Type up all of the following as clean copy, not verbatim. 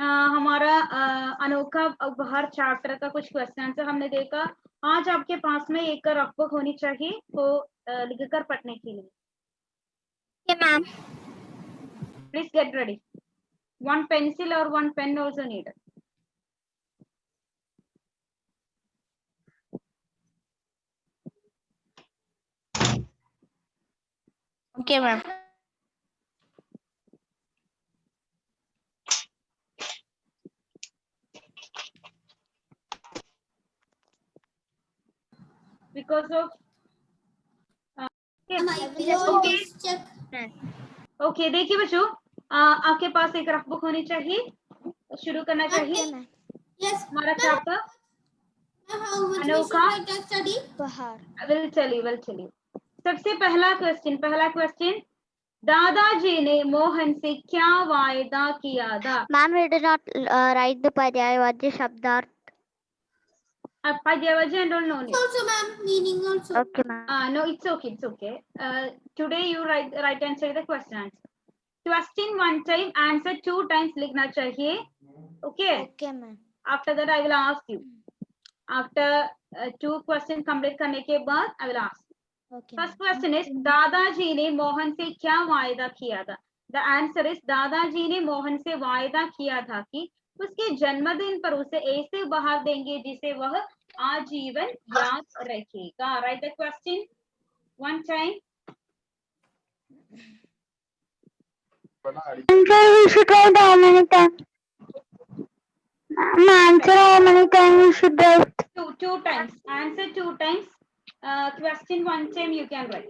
हमारा अनोखा उपहार चैप्टर का कुछ क्वेश्चन हमने देखा। आज आपके पास में एक रफ बुक होनी चाहिए वो लिखकर पढ़ने के लिए। Ma'am please get ready. One pencil और one pen also need. Okay ma'am. Because of okay देखिए बच्चों, आपके पास एक रफ बुक होनी चाहिए। शुरू करना चाहिए। हमारा चैप्टर अनोखा विल चलिए। सबसे पहला क्वेश्चन, दादाजी ने मोहन से क्या वायदा किया था? Ma'am we did not write the पर्यायवाची शब्दार्थ. पर्यायवाची and all no need. Also ma'am, meaning also. Okay ma'am. No, it's okay. Today you write and say the question answer. Question one time, answer two times लिखना चाहिए. Okay ma'am. After that I will ask you. After two questions complete करने के बाद I will ask. Okay. First question is, दादाजी ने मोहन से क्या वायदा किया था? The answer is, दादाजी ने मोहन से वायदा किया था कि उसके जन्मदिन पर उसे ऐसे उपहार देंगे जिसे वह आजीवन याद रखेगा. Write the question one time. Answer we should write how many times? Answer how many times we should write? Two times. Answer two times. Question one time you can write.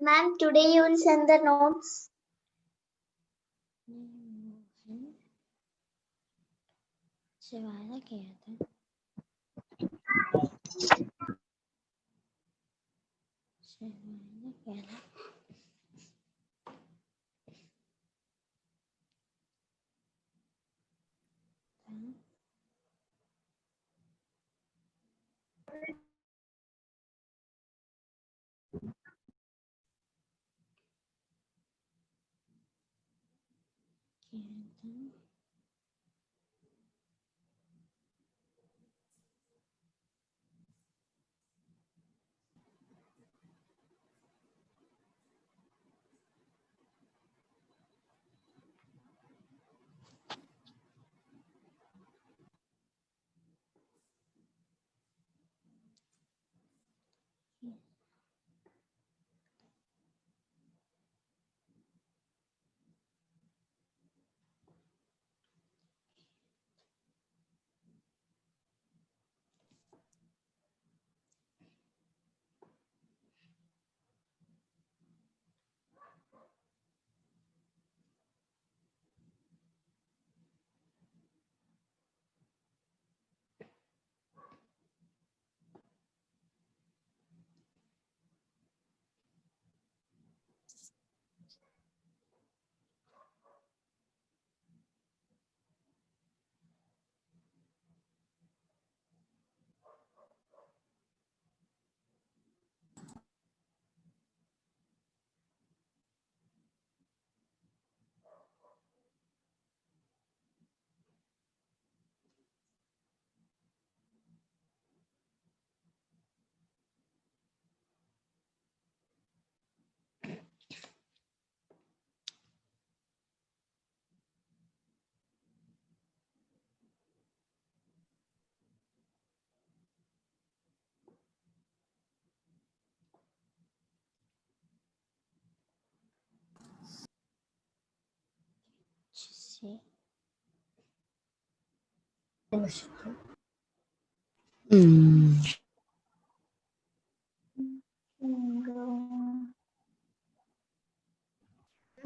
Ma'am, today you will send the notes. से वायदा किया था. से वायदा किया था.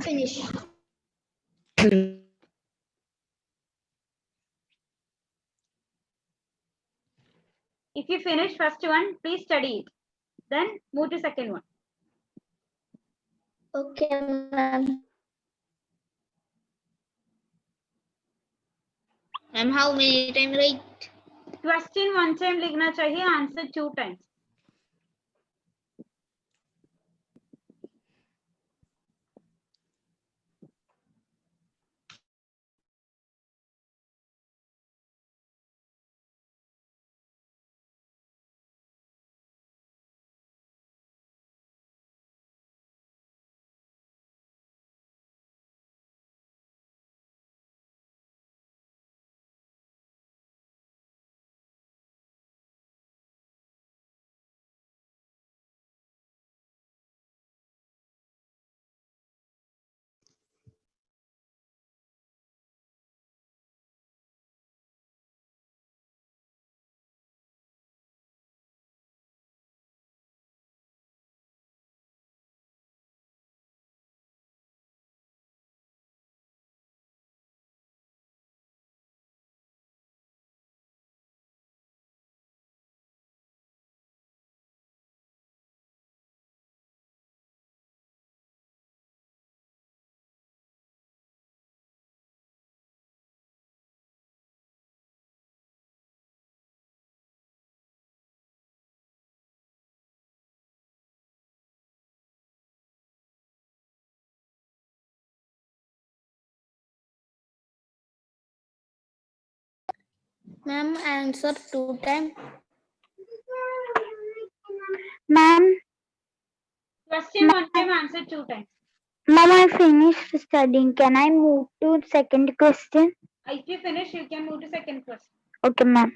Finish. If you finish first one, please study it. Then move to second one. Okay, ma'am. Ma'am, how many times right? Question one time लिखना चाहिए, answer 2 times. Ma'am, answer 2 times. Ma'am, Question one time, answer 2 times. ma'am, I finished studying. Can I move to second question? If you finish, you can move to second question. Okay, ma'am.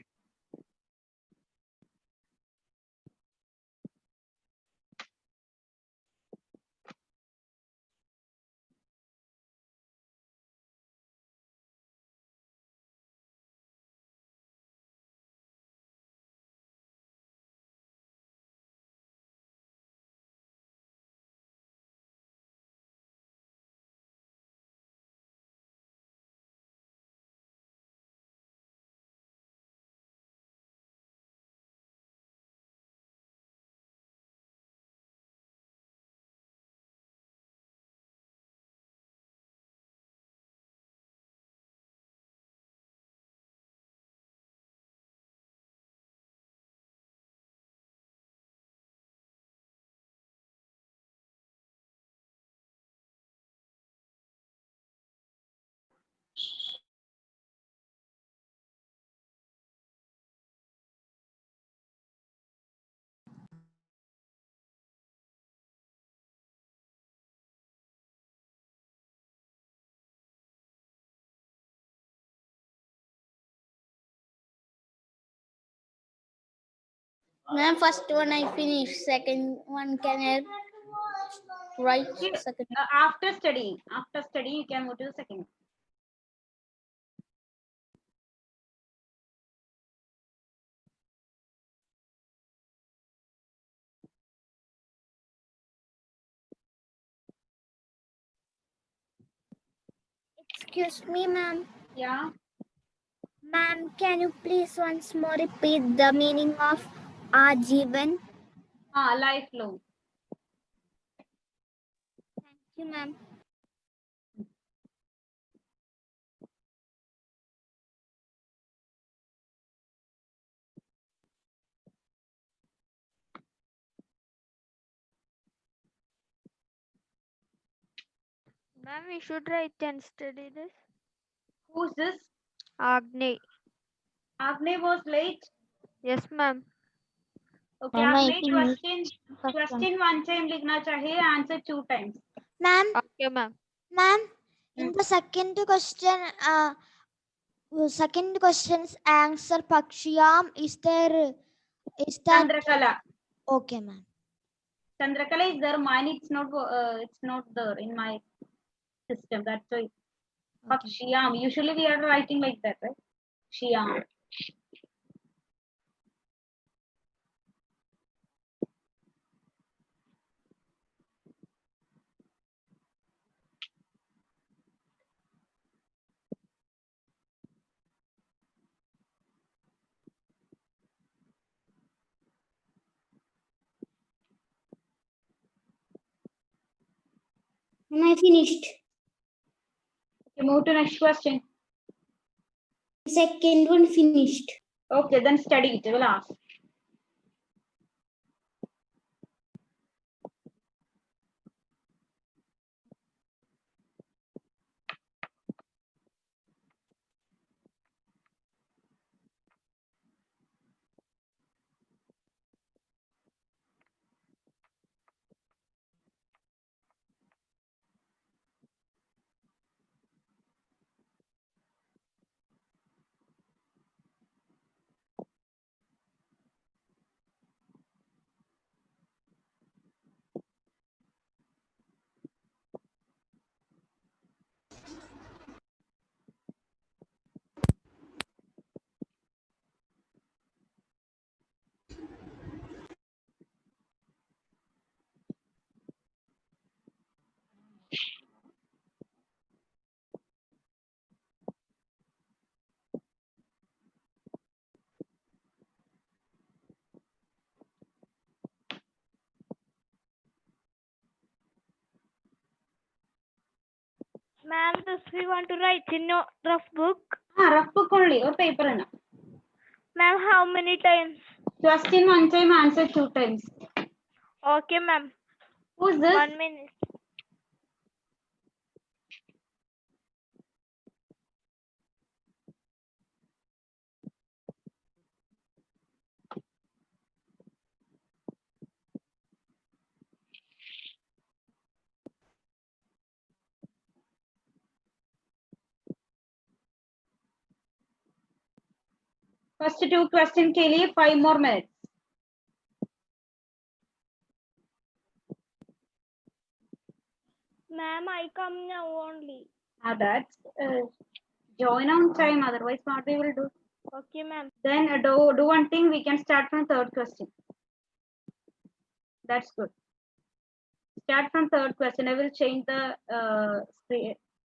Ma'am, first one I finished. Second one can I write? Okay, Second. after studying, you can move to the second one. Excuse me, ma'am. Yeah. Ma'am, can you please once more repeat the meaning of Ajivan? Lifelong. Thank you, ma'am. Ma'am, we should write and study this. Who's this? Agni. Agne was late. Yes, ma'am. Okay, Ma'am, I Agne, finished. question one time लिखना चाहिए, answer 2 times. Ma'am, Okay, ma'am. ma'am, in the second question's answer Pakshiyam is that Chandrakala. okay, ma'am. Chandrakala is there. Mine it's not there in my system. That's why. Okay. Pakshiyam. Usually we are writing like that, right? Shiyam. And I finished. Okay, move to next question. Second one finished. Okay, then study it. We'll ask. Ma'am, this we want to write in your rough book. Rough book only or paper enough. Ma'am, how many times? Question 1 time, answer 2 times. Okay, ma'am. Who's this? 1 minute. First 2 question के लिए 5 more minutes. Ma'am, I come now only. That's join on time, otherwise what we will do. Okay, ma'am. Then do one thing, we can start from third question. That's good. Start from third question. I will change the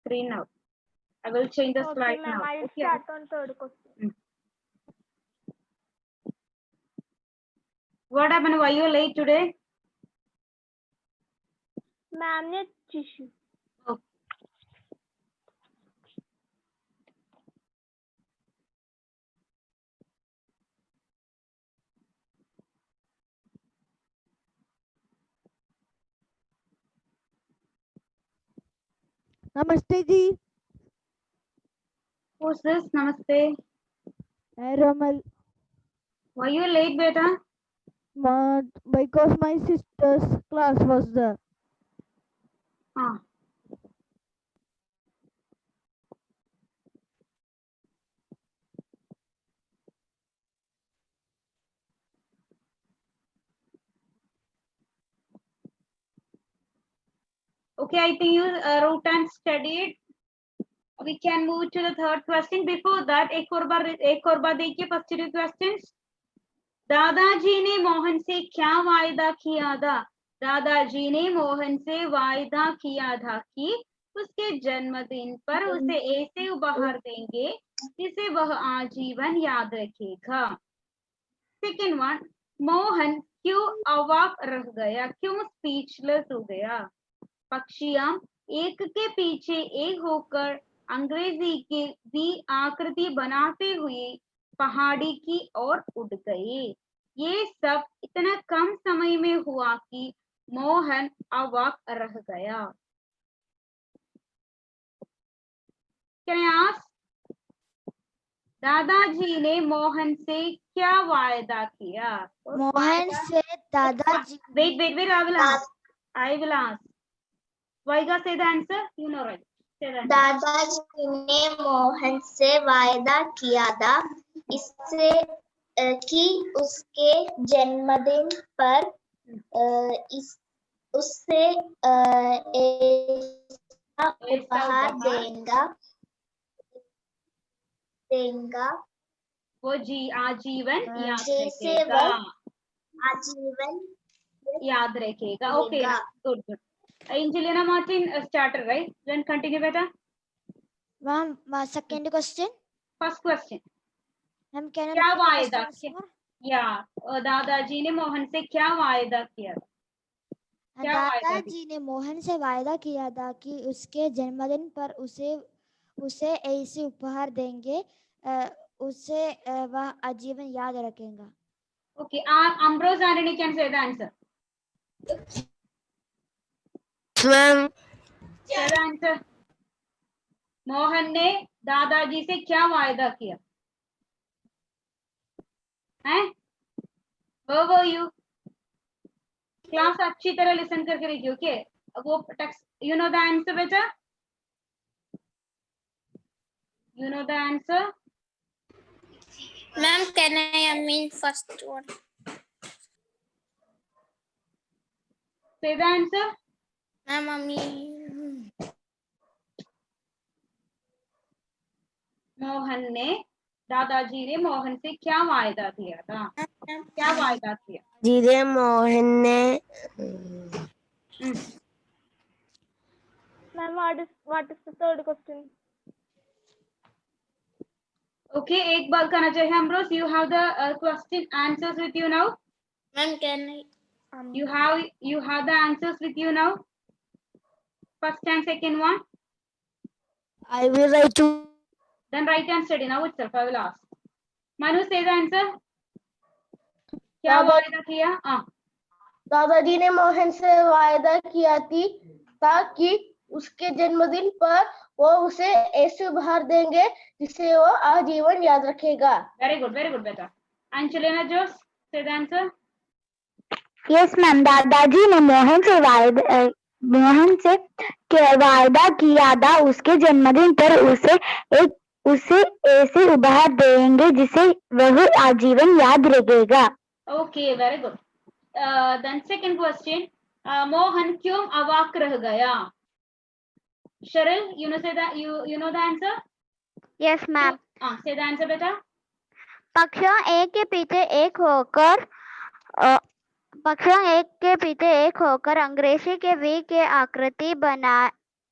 screen now. I will change the Okay, slide ma'am. now. I'll Okay. start on third question. What happened? Why you late today? Ma'am, net tissue. Okay. Namaste ji. Who's this? Namaste. Ramal. Why you late, beta? Because my sister's class was there. Ah. Okay, I think you wrote and studied. We can move to the third question. Before that, एक और बार देखिए first 2 questions. दादाजी ने मोहन से क्या वायदा किया था? दादाजी ने मोहन से वायदा किया था कि उसके जन्मदिन पर उसे ऐसे उपहार देंगे जिसे वह आजीवन याद रखेगा. सेकंड वन, मोहन क्यों अवाक रह गया, क्यों स्पीचलेस हो गया? पक्षियां एक के पीछे एक होकर अंग्रेजी की वी आकृति बनाते हुए पहाड़ी की ओर उड़ गए. ये सब इतना कम समय में हुआ कि मोहन अवाक रह गया. Can I ask? दादाजी ने मोहन से क्या वायदा किया? मोहन से दादाजी Wait, I will ask. Vaiga, say the answer. You know right. Say the answer. दादाजी ने मोहन से वायदा किया था इससे कि उसके जन्मदिन पर उससे उपहार देगा वो आजीवन याद जैसे रखेगा, आजीवन याद रखेगा. Okay, good, good. Angelina Martin, starter, right? Then continue, beta. Ma'am, second question. First question. Ma'am, can you क्या repeat the वायदा question once more? या दादाजी ने मोहन से क्या वायदा किया? क्या वायदा किया? दादाजी ने मोहन से वायदा किया था कि उसके जन्मदिन पर उसे ऐसे उपहार देंगे, उसे वह आजीवन याद रखेगा. Okay, Ambrose Anthony can say the answer. Ma'am, Say the answer. Mohan ने दादाजी से क्या वायदा किया? हैं? Where were you? क्लास अच्छी तरह लिसन करके रखिए. ओके, वो text, you know the answer बेटा, you know the answer. ma'am, can I mean first one? Say the answer. Ma'am, I mean Mohan ने दादाजी ने मोहन से क्या वायदा किया था? क्या वायदा किया? जीरे मोहन ने Ma'am, what is the third question? Okay, एक बार करना चाहिए. Ambrose, you have the question answers with you now. ma'am, can I? You have the answers with you now. First and second one. I will write to. Then write and study now itself. I will ask. Manu, say the answer. क्या वायदा किया? दादाजी ने मोहन से वायदा किया था कि उसके जन्मदिन पर वो उसे ऐसे उपहार देंगे जिसे वो आजीवन याद रखेगा. Very good, बेटा. Angelina Jose, say the answer. Yes, ma'am. दादाजी ने मोहन से वायदा किया था उसके जन्मदिन पर उसे ऐसे उपहार देंगे जिसे वह आजीवन याद रखेगा. Okay, very good. Then second question. Mohan क्यों अवाक रह गया? Cheryl, you know the answer. Yes, ma'am. Say the answer, बेटा. पक्षियों एक के पीछे एक होकर अंग्रेजी के वी के आकृति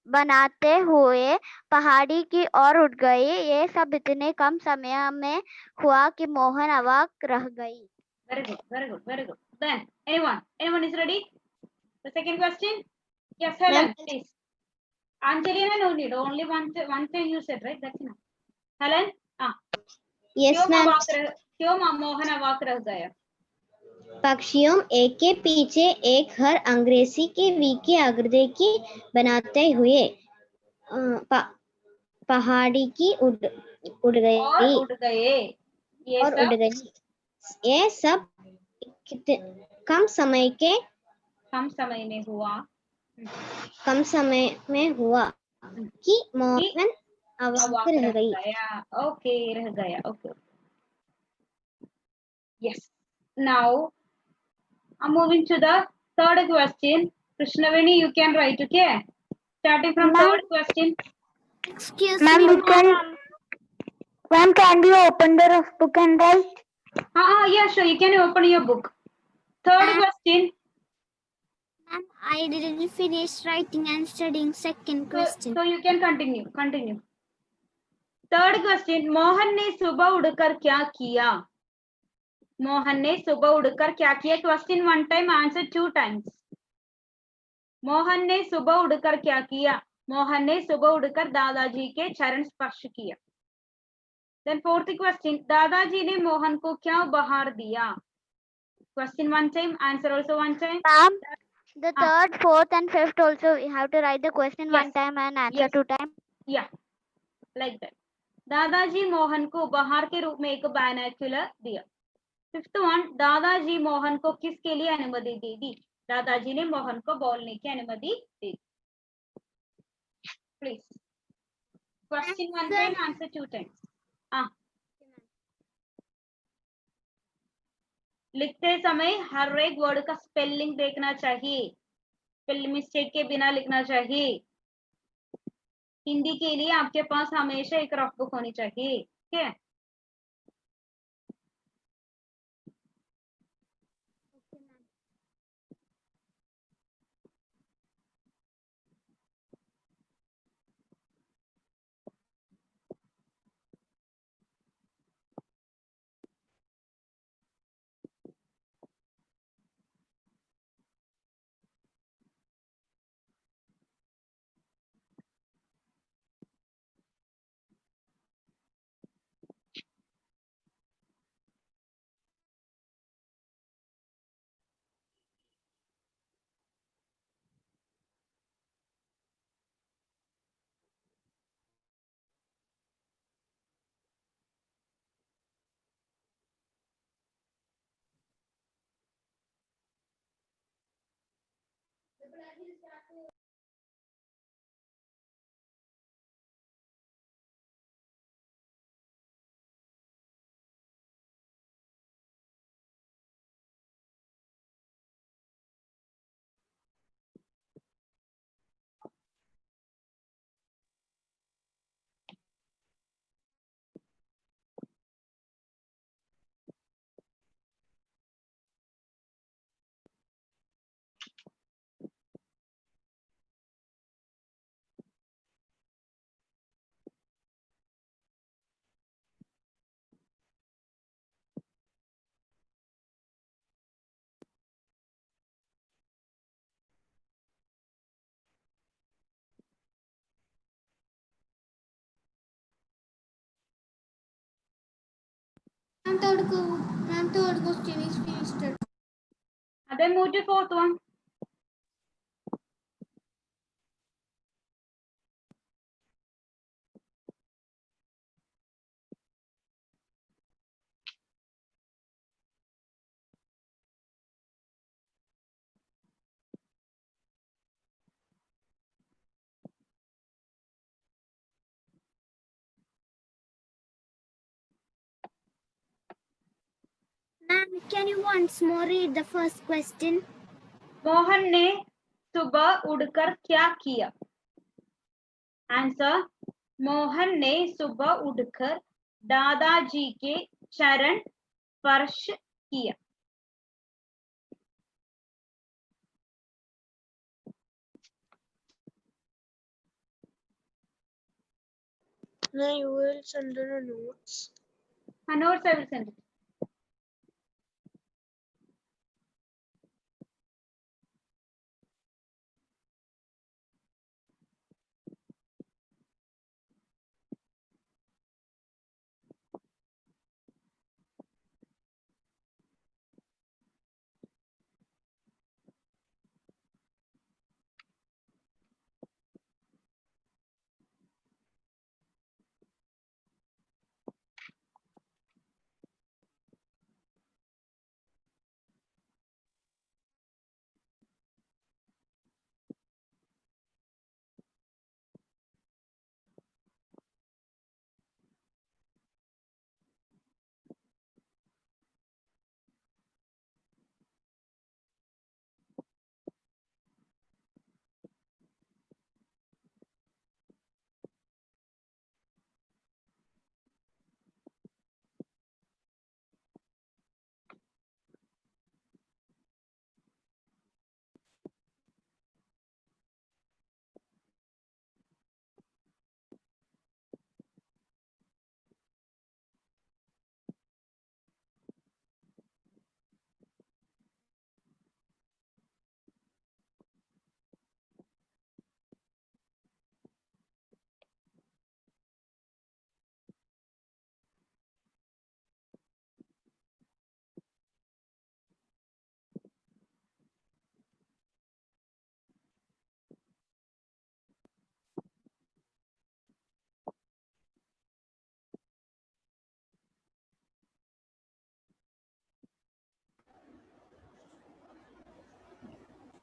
बनाते हुए पहाड़ी की ओर उड़ गई. ये सब इतने कम समय में हुआ कि मोहन अवाक रह गई. Very good. Then anyone is ready? The second question. Yes, Helen, please. Angelina, no need. Only one thing you said, right? That's enough. Helen, Yes, ma'am. क्यों मोहन अवाक रह गया? पक्षियों एक के पीछे एक हर अंग्रेजी के वी की आकृति की बनाते हुए पहाड़ी की उड़ गए. ये सब कम समय में हुआ कि मोहन अवाक रह गई. Okay, रह गया. Okay. Yes. Now I'm moving to the third question. Krishnaveni, you can write, okay? Starting from third question. Excuse Ma'am, me, ma'am, can we open the rough book and write? Yeah, sure. You can open your book. Third question. ma'am. I didn't finish writing and studying second question. So you can continue. Third question. Mohan ने सुबह उड़कर क्या किया? मोहन ने सुबह उड़कर क्या किया? Question one time, answer two times. Mohan ने सुबह उड़कर क्या किया? मोहन ने सुबह उड़कर दादाजी के चरण स्पर्श किया. Then fourth question. दादाजी ने मोहन को क्या उपहार दिया? Question one time, answer also one time. Ma'am, the third, fourth and fifth also we have to write the question one time and answer two times. Yeah, like that. दादाजी मोहन को उपहार के रूप में एक बायनोक्यूलर दिया. Fifth one. दादाजी मोहन को किसके लिए अनुमति दे दी? दादाजी ने मोहन को बोलने की अनुमति दी. Please. Question one time, answer two times. लिखते समय हर एक वर्ड का स्पेलिंग देखना चाहिए. स्पेलिंग मिस्टेक के बिना लिखना चाहिए. हिंदी के लिए आपके पास हमेशा एक रफ बुक होनी चाहिए. ठीक है? Ma'am, third question is finished. Then move to fourth one. Ma'am, can you once more read the first question? Mohan ने सुबह उठकर क्या किया? आंसर, मोहन ने सुबह उठकर दादाजी के चरण स्पर्श किया. No, you will send the notes. Notes I will send it.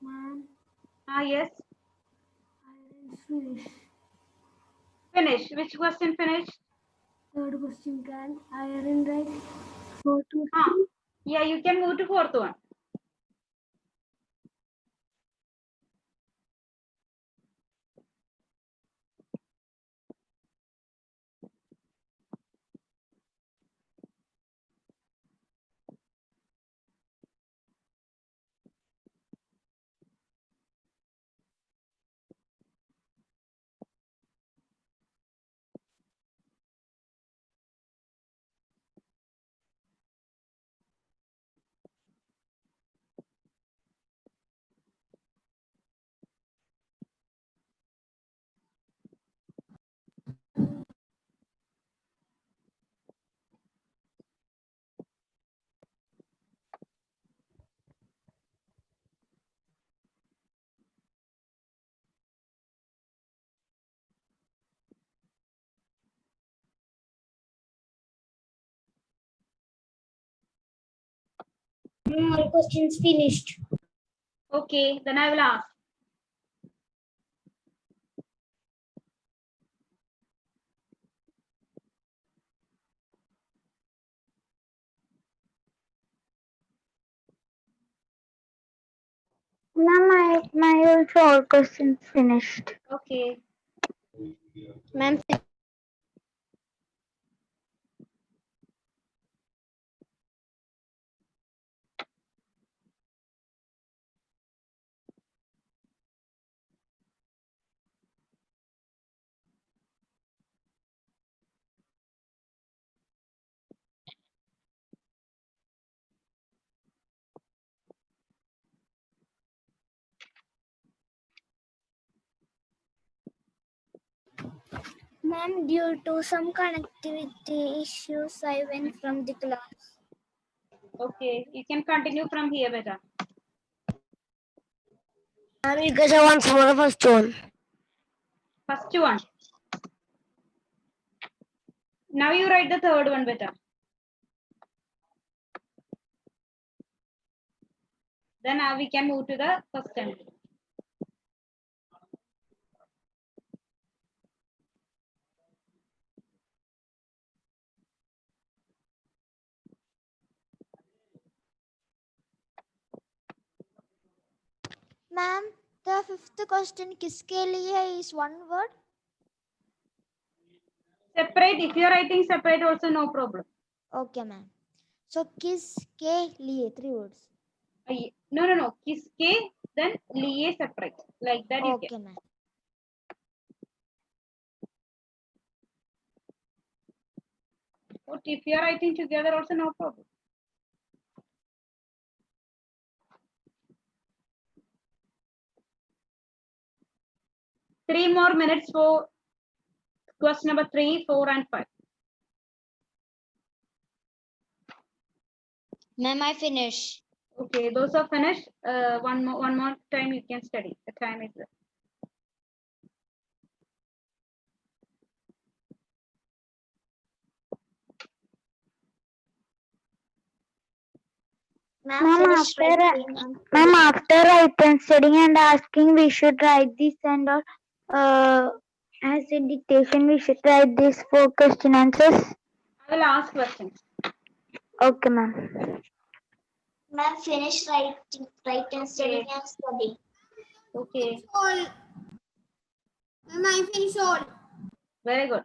Ma'am, Yes. I finished. Finish. Which question finished? Third question, can I aren't right? Fourth question. Yeah, you can move to fourth one. My question's finished. Okay, then I will ask. Ma'am, my also all questions finished. Okay. Ma'am, Ma'am, due to some connectivity issues, I went from the class. Okay. You can continue from here, beta. Ma'am, you guys are once more first one. First one. Now you write the third one, beta. Then we can move to the first sentence. Ma'am the fifth question किसके लिए है is one word Separate. If you are writing separate, also no problem. Okay ma'am so किसके लिए three words No. Kiske, then liye separate. Like that you can. Okay ma'am But if you are writing together, also no problem. Three more minutes for question number 3, 4, and 5. ma'am, I finish. Okay, those are finished. One more time you can study. The time is there. Ma'am, after writing, studying and asking, we should write this and all. As a dictation, we should write these 4 question answers. I will ask questions. Okay, ma'am. Ma'am, finish writing, studying and study. Okay, All. Ma'am, I finish all. very good.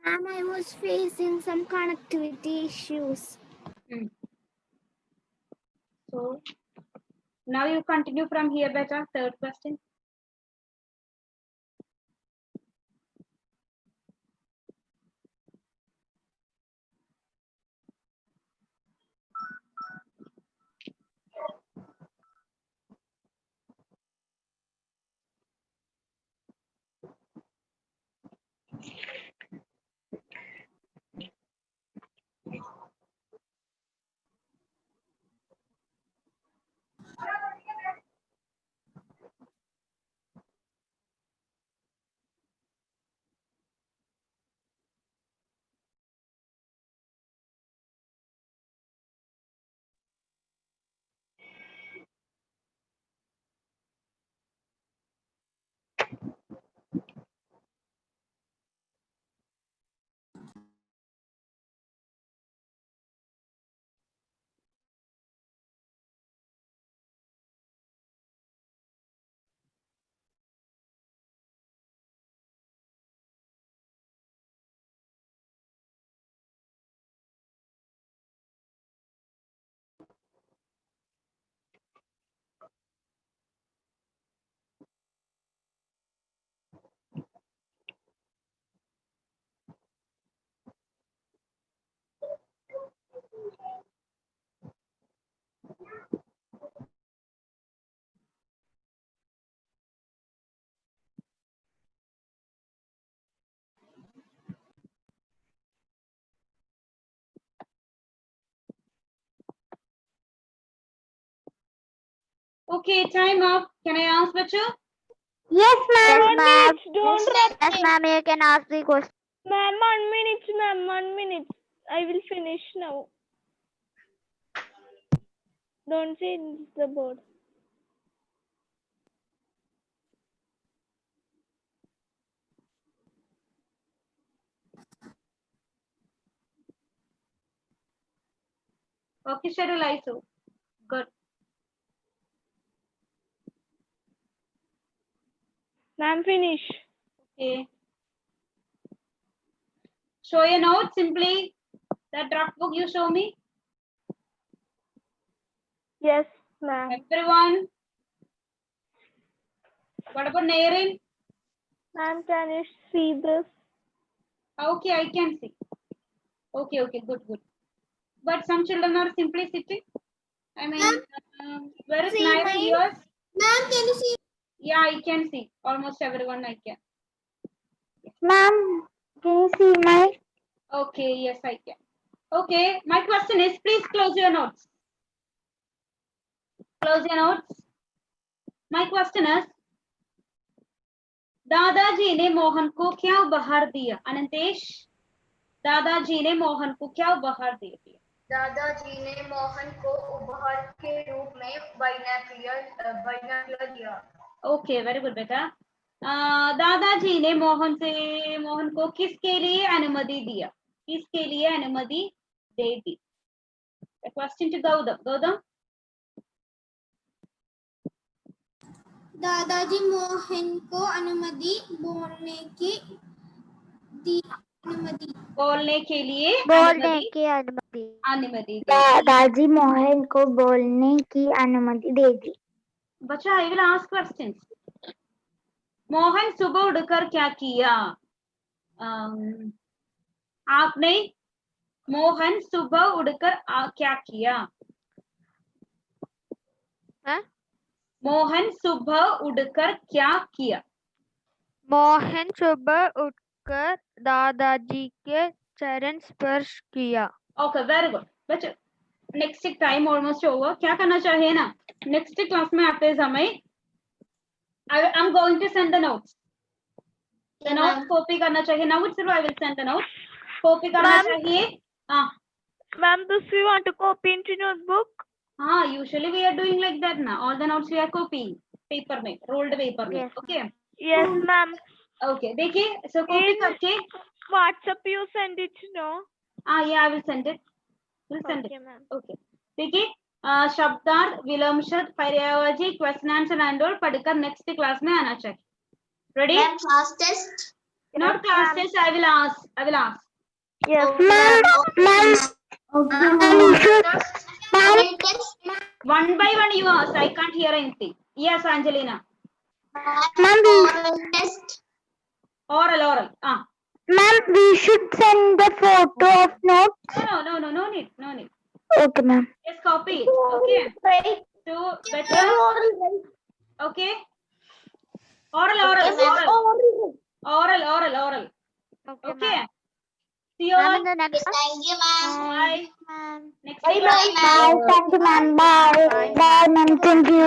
Ma'am, I was facing some connectivity issues. So now you continue from here, beta. Third question. Okay, time up. Can I ask Bachu? Yes, ma'am. One minute, don't rush. Yes, ma'am. You can ask the question. Ma'am, 1 minute, ma'am, 1 minute. I will finish now. Don't change the board. Okay, Cheryl, I saw. Good. Ma'am, finish. Okay. Show your notes simply. That draft book you show me. Yes, ma'am. Everyone. What about Nairin? Ma'am, can you see this? Okay, I can see. Okay, okay, good, good. But some children are simply sitting. I mean, where is Nairin? Yours? Ma'am, can you see? Yeah, I can see. Almost everyone I can. Ma'am, can you see my? Okay, yes, I can. Okay, my question is, please close your notes. Close your notes. My question is, दादाजी ने मोहन को क्या उपहार दिया? अनंतेश, दादाजी ने मोहन को क्या उपहार दिया? दादाजी ने मोहन को उपहार के रूप में बाइनोकुलर दिया। ओके, वेरी गुड बेटा। दादाजी ने मोहन को किसके लिए अनुमति दिया? किसके लिए अनुमति दे दी? Question two Gautam. गौतम, दादाजी मोहन को अनुमति बोलने की दी। अनुमति बोलने के लिए बोलने की अनुमति। अनुमति दे दी। दादाजी मोहन को बोलने की अनुमति दे दी। बच्चा, I will ask questions. Mohan सुबह उठकर क्या किया? आपने मोहन सुबह उठकर क्या किया? मोहन सुबह उठकर क्या किया? मोहन सुबह उठकर दादाजी के चरण स्पर्श किया। Okay, very good. बच्चा, नेक्स्ट टाइम ऑलमोस्ट ओवर। क्या करना चाहिए ना, नेक्स्ट क्लास में आते समय I am going to send the notes. The notes copy करना चाहिए। Now itself I will send the notes. Copy करना चाहिए। Ma'am, do you want to copy into notebook? हाँ, usually we are doing like that ना. All the notes we are copying paper में, rolled paper में. Yes. Okay. Yes, ma'am. Okay. देखिए, so copy करके. WhatsApp you send it, no? Yeah, I will send it. Will send Okay, it. ma'am. Okay. देखिए, शब्दार्थ, विलोम शब्द, पर्यायवाची, question answer and all पढ़कर next class में आना चाहिए. Ready? Ma'am, class test. Not class test. I will ask. I will ask. Yes, One by one you ask. I can't hear anything. Yes, Angelina. Test. Oral. Ma'am, we should send the photo of notes. No need. Okay, ma'am. Just copy it. Okay. So better. Okay. Oral. Okay. See you all. Ma'am, in the next Thank you, ma'am. Bye. ma'am. Next Bye, class. ma'am. Thank you, ma'am. Bye. Bye, ma'am. Thank you.